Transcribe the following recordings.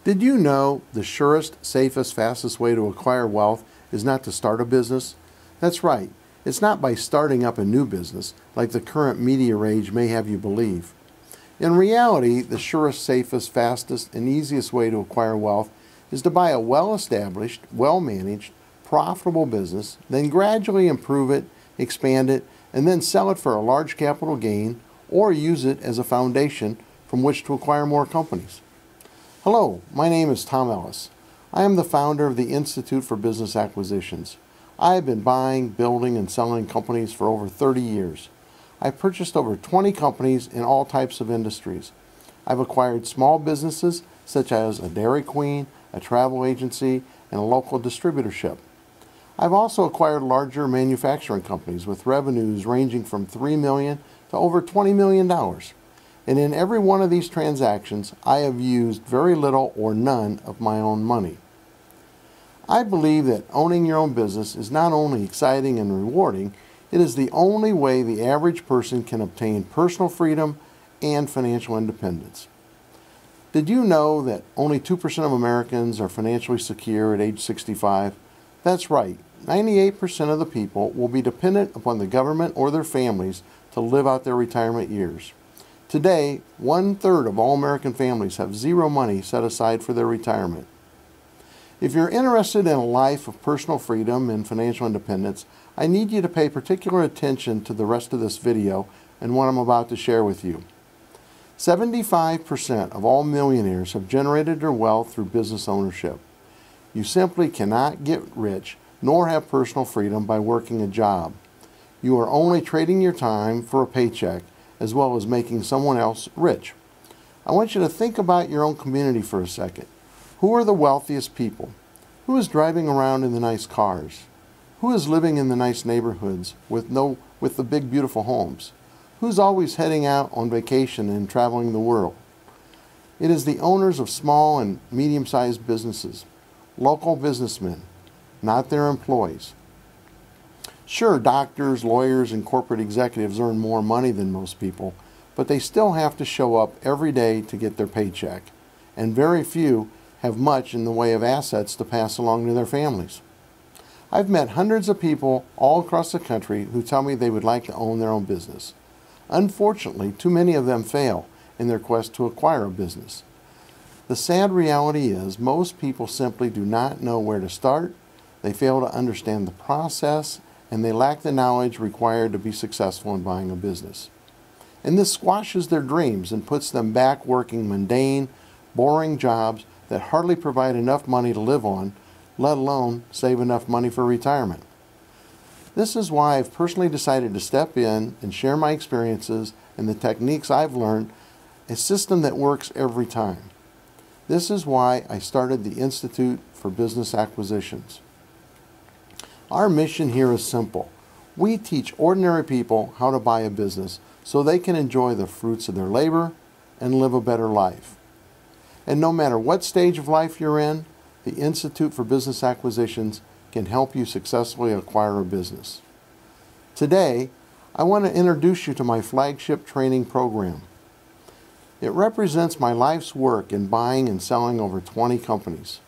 Did you know the surest, safest, fastest way to acquire wealth is not to start a business? That's right. It's not by starting up a new business, like the current media rage may have you believe. In reality, the surest, safest, fastest, and easiest way to acquire wealth is to buy a well-established, well-managed, profitable business, then gradually improve it, expand it, and then sell it for a large capital gain, or use it as a foundation from which to acquire more companies. Hello, my name is Tom Ellis. I am the founder of the Institute for Business Acquisitions. I have been buying, building, and selling companies for over 30 years. I've purchased over 20 companies in all types of industries. I've acquired small businesses such as a Dairy Queen, a travel agency, and a local distributorship. I've also acquired larger manufacturing companies with revenues ranging from $3 million to over $20 million. And in every one of these transactions, I have used very little or none of my own money. I believe that owning your own business is not only exciting and rewarding, it is the only way the average person can obtain personal freedom and financial independence. Did you know that only 2% of Americans are financially secure at age 65? That's right, 98% of the people will be dependent upon the government or their families to live out their retirement years. Today, 1/3 of all American families have zero money set aside for their retirement. If you're interested in a life of personal freedom and financial independence, I need you to pay particular attention to the rest of this video and what I'm about to share with you. 75% of all millionaires have generated their wealth through business ownership. You simply cannot get rich nor have personal freedom by working a job. You are only trading your time for a paycheck as well as making someone else rich. I want you to think about your own community for a second. Who are the wealthiest people? Who is driving around in the nice cars? Who is living in the nice neighborhoods with the big beautiful homes? Who's always heading out on vacation and traveling the world? It is the owners of small and medium-sized businesses, local businessmen, not their employees. Sure, doctors, lawyers, and corporate executives earn more money than most people, but they still have to show up every day to get their paycheck, and very few have much in the way of assets to pass along to their families. I've met hundreds of people all across the country who tell me they would like to own their own business. Unfortunately, too many of them fail in their quest to acquire a business. The sad reality is most people simply do not know where to start, they fail to understand the process, and they lack the knowledge required to be successful in buying a business. And this squashes their dreams and puts them back working mundane, boring jobs that hardly provide enough money to live on, let alone save enough money for retirement. This is why I've personally decided to step in and share my experiences and the techniques I've learned, a system that works every time. This is why I started the Institute for Business Acquisitions. Our mission here is simple. We teach ordinary people how to buy a business so they can enjoy the fruits of their labor and live a better life. And no matter what stage of life you're in, the Institute for Business Acquisitions can help you successfully acquire a business. Today, I want to introduce you to my flagship training program. It represents my life's work in buying and selling over 20 companies.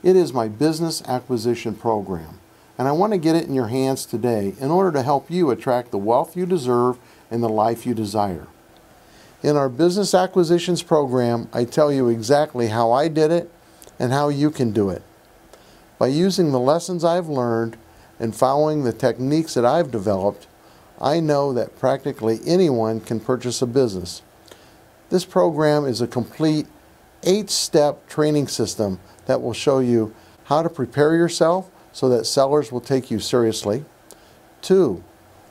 It is my business acquisition program, and I want to get it in your hands today in order to help you attract the wealth you deserve and the life you desire. In our business acquisitions program, I tell you exactly how I did it and how you can do it. By using the lessons I've learned and following the techniques that I've developed, I know that practically anyone can purchase a business. This program is a complete 8-step training system that will show you how to prepare yourself so that sellers will take you seriously. 2,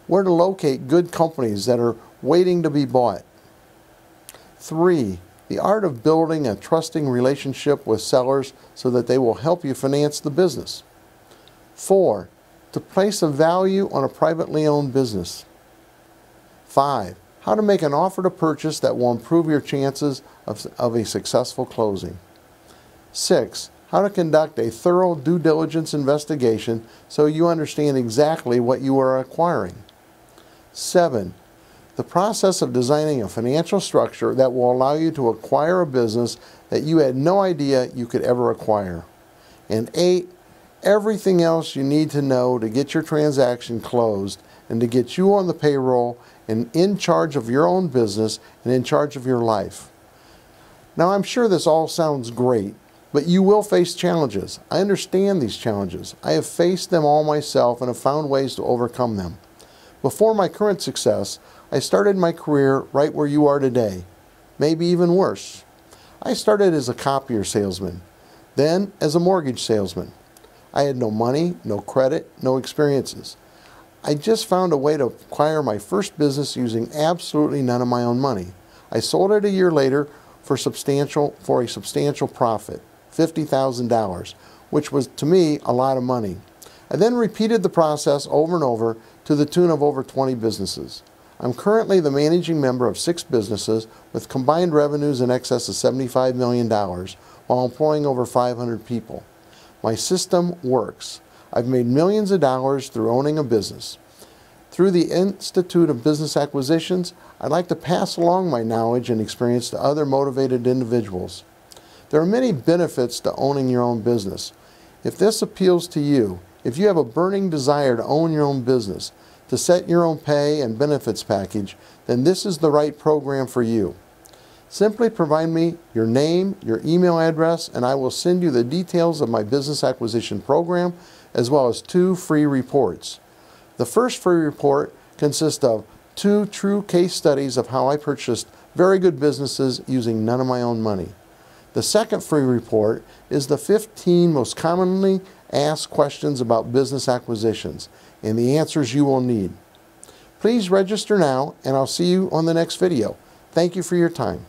where to locate good companies that are waiting to be bought. 3, the art of building a trusting relationship with sellers so that they will help you finance the business. 4, to place a value on a privately owned business. 5, how to make an offer to purchase that will improve your chances of a successful closing. 6, how to conduct a thorough due diligence investigation so you understand exactly what you are acquiring. 7, the process of designing a financial structure that will allow you to acquire a business that you had no idea you could ever acquire. And 8, everything else you need to know to get your transaction closed and to get you on the payroll and in charge of your own business and in charge of your life. Now, I'm sure this all sounds great, but you will face challenges. I understand these challenges. I have faced them all myself and have found ways to overcome them. Before my current success, I started my career right where you are today, maybe even worse. I started as a copier salesman, then as a mortgage salesman. I had no money, no credit, no experiences. I just found a way to acquire my first business using absolutely none of my own money. I sold it a year later for a substantial profit, $50,000, which was to me a lot of money. I then repeated the process over and over to the tune of over 20 businesses. I'm currently the managing member of 6 businesses with combined revenues in excess of $75 million while employing over 500 people. My system works. I've made millions of dollars through owning a business. Through the Institute of Business Acquisitions, I'd like to pass along my knowledge and experience to other motivated individuals. There are many benefits to owning your own business. If this appeals to you, if you have a burning desire to own your own business, to set your own pay and benefits package, then this is the right program for you. Simply provide me your name, your email address, and I will send you the details of my business acquisition program, as well as 2 free reports. The first free report consists of 2 true case studies of how I purchased very good businesses using none of my own money. The second free report is the 15 most commonly asked questions about business acquisitions and the answers you will need. Please register now, and I'll see you on the next video. Thank you for your time.